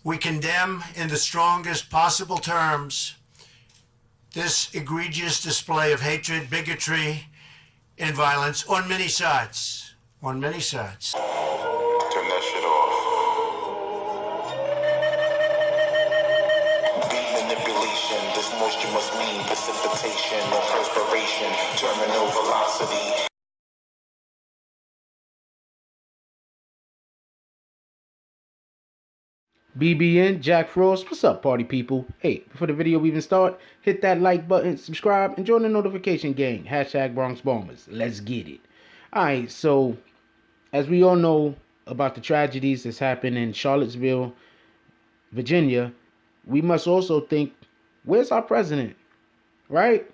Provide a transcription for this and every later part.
We condemn in the strongest possible terms this egregious display of hatred, bigotry, and violence on many sides. On many sides. Turn that shit off. Beat manipulation. This moisture must mean precipitation or perspiration. Terminal velocity. BBN, Jack Frost, what's up, party people? Hey, before the video even start, hit that like button, subscribe, and join the notification gang. Hashtag Bronx Bombers. Let's get it. Alright, so, as we all know about the tragedies that's happened in Charlottesville, Virginia, we must also think, where's our president? Right?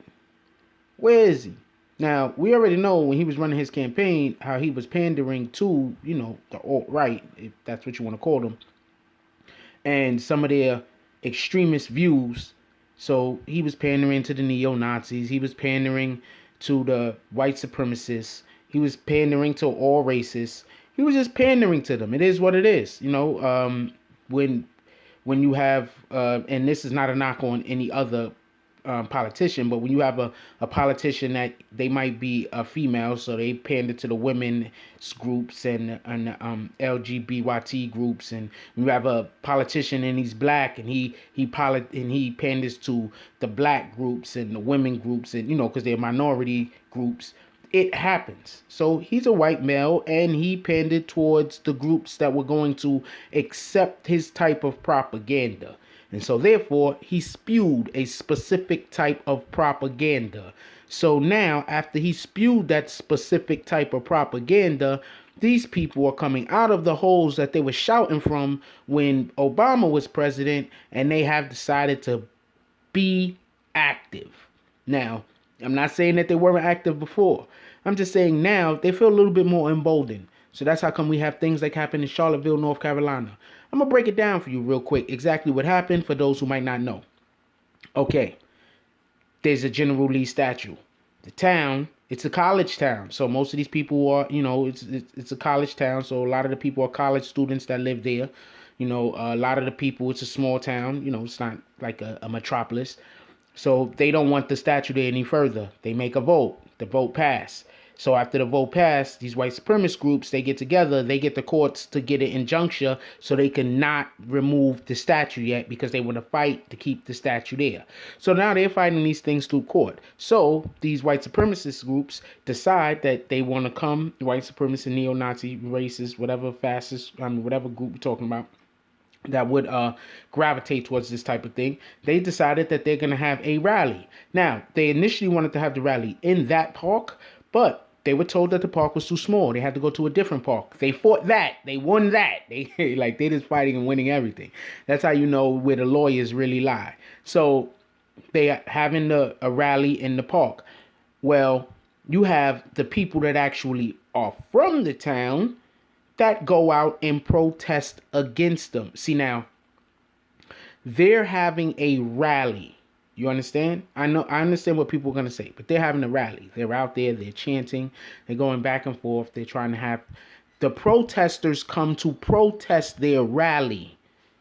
Where is he? Now, we already know when he was running his campaign, how he was pandering to, the alt-right, if that's what you want to call them, and some of their extremist views. So he was pandering to the neo-Nazis. He was pandering to the white supremacists. He was pandering to all racists. He was just pandering to them. It is what it is. When you have, and this is not a knock on any other politician, but when you have a politician that they might be a female, so they pander to the women's groups and LGBT groups, and you have a politician and he's black and he panders to the black groups and the women groups, and because they're minority groups. It happens. So he's a white male and he pandered towards the groups that were going to accept his type of propaganda. And so therefore, he spewed a specific type of propaganda. So now, after he spewed that specific type of propaganda, these people are coming out of the holes that they were shouting from when Obama was president, and they have decided to be active. Now, I'm not saying that they weren't active before. I'm just saying now they feel a little bit more emboldened. So that's how come we have things like happened in Charlottesville, North Carolina. I'm going to break it down for you real quick, exactly what happened for those who might not know. Okay, there's a General Lee statue. The town, it's a college town. So most of these people are, it's a college town. So a lot of the people are college students that live there. A lot of the people, it's a small town. It's not like a metropolis. So they don't want the statue there any further. They make a vote. The vote passed. So after the vote passed, these white supremacist groups, they get together, they get the courts to get an injunction so they can not remove the statue yet, because they want to fight to keep the statue there. So now they're fighting these things through court. So these white supremacist groups decide that they want to come, white supremacist, neo-Nazi, racist, whatever fascist, whatever group we're talking about, that would gravitate towards this type of thing. They decided that they're going to have a rally. Now, they initially wanted to have the rally in that park, but they were told that the park was too small. They had to go to a different park. They fought that. They won that. They just fighting and winning everything. That's how you know where the lawyers really lie. So they are having a rally in the park. Well, you have the people that actually are from the town that go out and protest against them. See, now, they're having a rally. You understand? I understand what people are going to say, but they're having a rally. They're out there, they're chanting, they're going back and forth. They're trying to have the protesters come to protest their rally.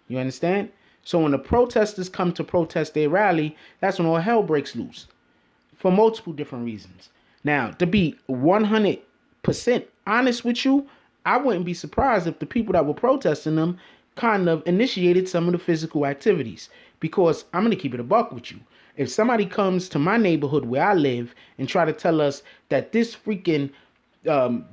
You understand? So when the protesters come to protest their rally, that's when all hell breaks loose for multiple different reasons. Now, to be 100% honest with you, I wouldn't be surprised if the people that were protesting them kind of initiated some of the physical activities. Because I'm going to keep it a buck with you. If somebody comes to my neighborhood where I live and try to tell us that this freaking,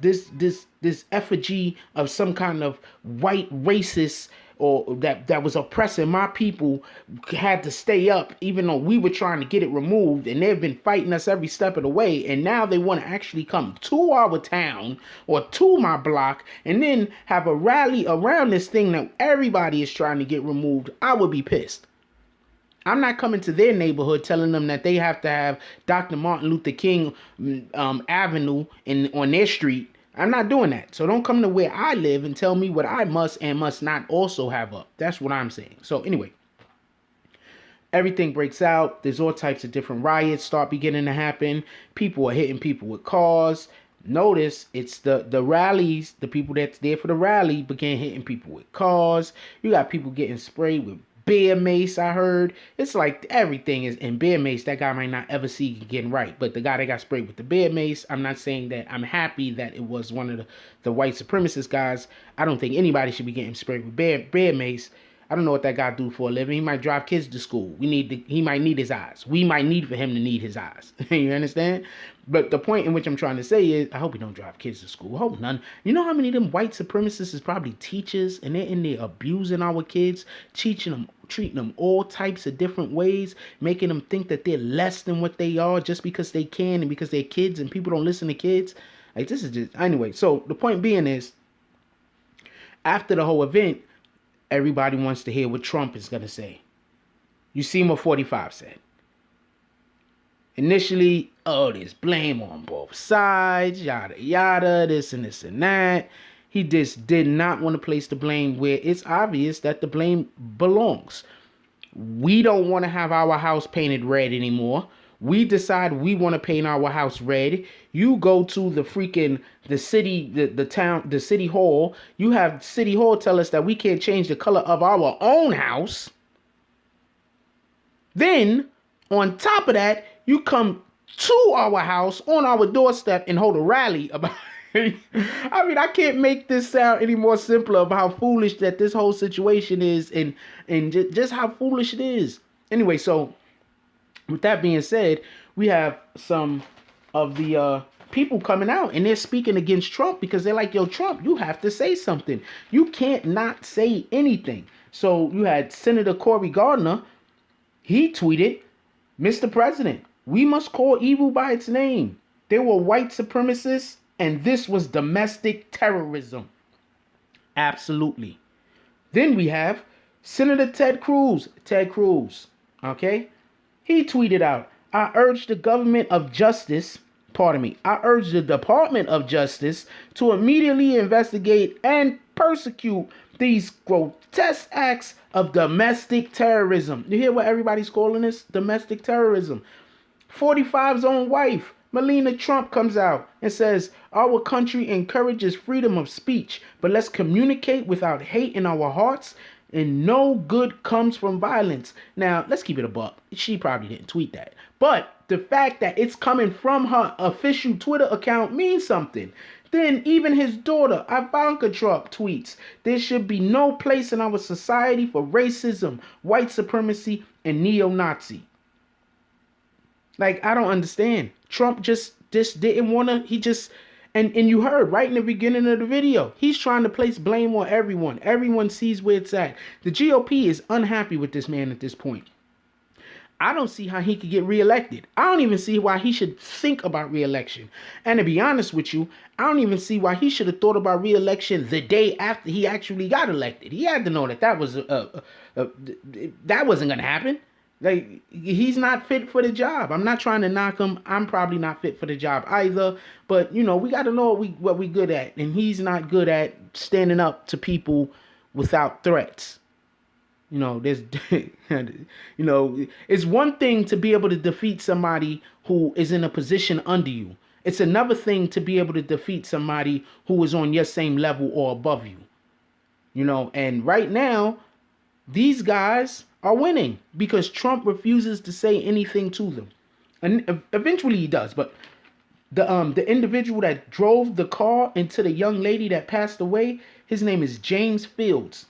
this effigy of some kind of white racist or that was oppressing my people had to stay up, even though we were trying to get it removed, and they've been fighting us every step of the way, and now they want to actually come to our town or to my block and then have a rally around this thing that everybody is trying to get removed, I would be pissed. I'm not coming to their neighborhood telling them that they have to have Dr. Martin Luther King Avenue on their street. I'm not doing that. So don't come to where I live and tell me what I must and must not also have up. That's what I'm saying. So anyway, everything breaks out. There's all types of different riots start beginning to happen. People are hitting people with cars. Notice it's the rallies, the people that's there for the rally began hitting people with cars. You got people getting sprayed with bear mace, I heard. It's like everything is in bear mace. That guy might not ever see getting right. But the guy that got sprayed with the bear mace, I'm not saying that I'm happy that it was one of the white supremacist guys. I don't think anybody should be getting sprayed with bear mace. I don't know what that guy do for a living. He might drive kids to school. He might need his eyes. We might need for him to need his eyes. You understand? But the point in which I'm trying to say is, I hope he don't drive kids to school. I hope none. You know how many of them white supremacists is probably teachers, and they're in there abusing our kids, teaching them, treating them all types of different ways, making them think that they're less than what they are just because they can and because they're kids and people don't listen to kids. Like, this is just, anyway. So the point being is, after the whole event, everybody wants to hear what Trump is going to say. You see what 45 said. Initially, oh, there's blame on both sides, yada, yada, this and that. He just did not want to place the blame where it's obvious that the blame belongs. We don't want to have our house painted red anymore. We decide we want to paint our house red. You go to the city hall. You have city hall tell us that we can't change the color of our own house. Then, on top of that, you come to our house on our doorstep and hold a rally about I mean, I can't make this sound any more simpler of how foolish that this whole situation is and just how foolish it is. Anyway, so with that being said, we have some of the people coming out and they're speaking against Trump because they're like, yo, Trump, you have to say something. You can't not say anything. So you had Senator Cory Gardner. He tweeted, Mr. President, we must call evil by its name. They were white supremacists and this was domestic terrorism. Absolutely. Then we have Senator Ted Cruz. Okay? He tweeted out, I urge the Department of Justice to immediately investigate and persecute these grotesque acts of domestic terrorism. You hear what everybody's calling this? Domestic terrorism. 45's own wife, Melania Trump, comes out and says, our country encourages freedom of speech, but let's communicate without hate in our hearts, and no good comes from violence. Now, let's keep it a buck. She probably didn't tweet that. But the fact that it's coming from her official Twitter account means something. Then even his daughter, Ivanka Trump, tweets, there should be no place in our society for racism, white supremacy, and neo-Nazi. Like, I don't understand. Trump just didn't want to, and you heard right in the beginning of the video, he's trying to place blame on everyone. Everyone sees where it's at. The GOP is unhappy with this man at this point. I don't see how he could get reelected. I don't even see why he should think about reelection. And to be honest with you, I don't even see why he should have thought about reelection the day after he actually got elected. He had to know that wasn't going to happen. Like, he's not fit for the job. I'm not trying to knock him. I'm probably not fit for the job either. But, you know, we got to know what we good at. And he's not good at standing up to people without threats. You know, it's one thing to be able to defeat somebody who is in a position under you. It's another thing to be able to defeat somebody who is on your same level or above you. You know, and right now, these guys are winning because Trump refuses to say anything to them. And eventually he does. But the individual that drove the car into the young lady that passed away, his name is James Fields.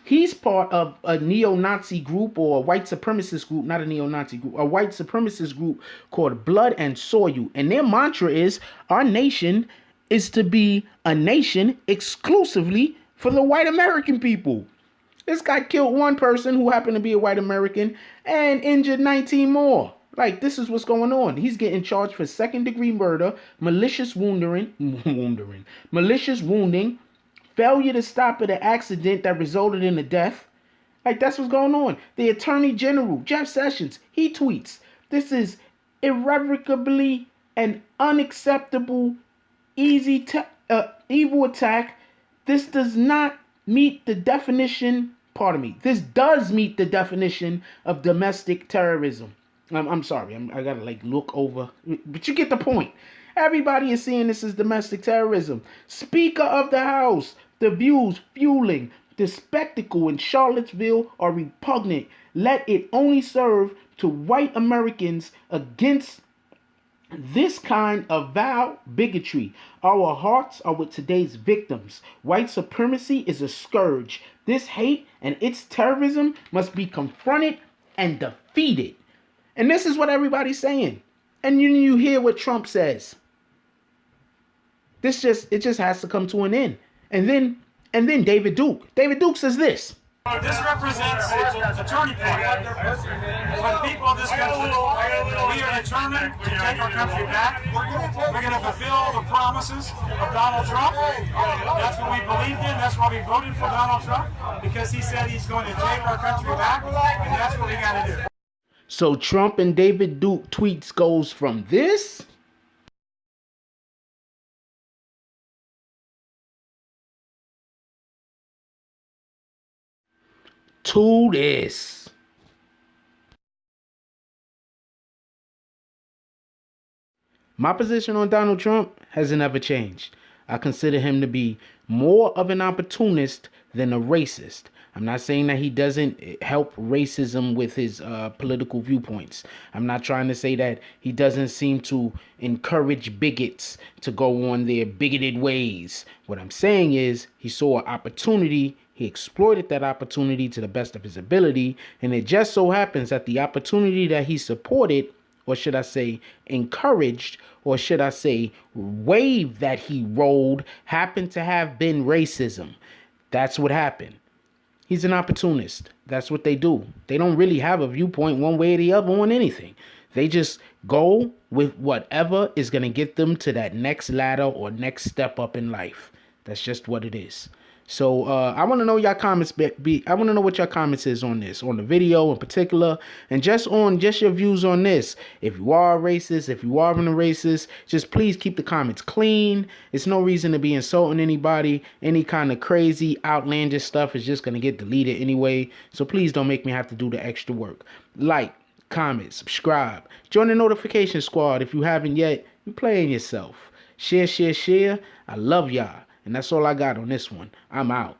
He's part of a neo-Nazi group or a white supremacist group, not a neo-Nazi group, a white supremacist group called Blood and Soil. And their mantra is, our nation is to be a nation exclusively for the white American people. This guy killed one person who happened to be a white American and injured 19 more. Like, this is what's going on. He's getting charged for second-degree murder, malicious wounding, failure to stop at an accident that resulted in a death. Like, that's what's going on. The Attorney General, Jeff Sessions, he tweets, this is irrevocably an unacceptable, evil attack. This does not meet the definition, this does meet the definition of domestic terrorism. I'm sorry, I gotta look over, but you get the point. Everybody is seeing this as domestic terrorism. Speaker of the House, the views fueling the spectacle in Charlottesville are repugnant. Let it only serve to white Americans against this kind of vile bigotry. Our hearts are with today's victims. White supremacy is a scourge. This hate and its terrorism must be confronted and defeated. And this is what everybody's saying. And you hear what Trump says. It just has to come to an end. And then David Duke. David Duke says this. This represents a turning point for the people of this country. We are determined to take our country back. We're going to fulfill the promises of Donald Trump. That's what we believed in. That's why we voted for Donald Trump, because he said he's going to take our country back, and that's what we got to do. So Trump and David Duke tweets goes from this to this. My position on Donald Trump hasn't ever changed. I consider him to be more of an opportunist than a racist. I'm not saying that he doesn't help racism with his political viewpoints. I'm not trying to say that he doesn't seem to encourage bigots to go on their bigoted ways. What I'm saying is he saw an opportunity. He exploited that opportunity to the best of his ability. And it just so happens that the opportunity that he supported, or should I say encouraged, or should I say wave that he rolled, happened to have been racism. That's what happened. He's an opportunist. That's what they do. They don't really have a viewpoint one way or the other on anything. They just go with whatever is going to get them to that next ladder or next step up in life. That's just what it is. So I want to know your comments. I want to know what your comments is on this, on the video in particular, and just your views on this. If you are a racist, if you aren't a racist, just please keep the comments clean. It's no reason to be insulting anybody. Any kind of crazy, outlandish stuff is just going to get deleted anyway. So please don't make me have to do the extra work. Like, comment, subscribe. Join the notification squad if you haven't yet. You're playing yourself. Share. I love y'all. And that's all I got on this one. I'm out.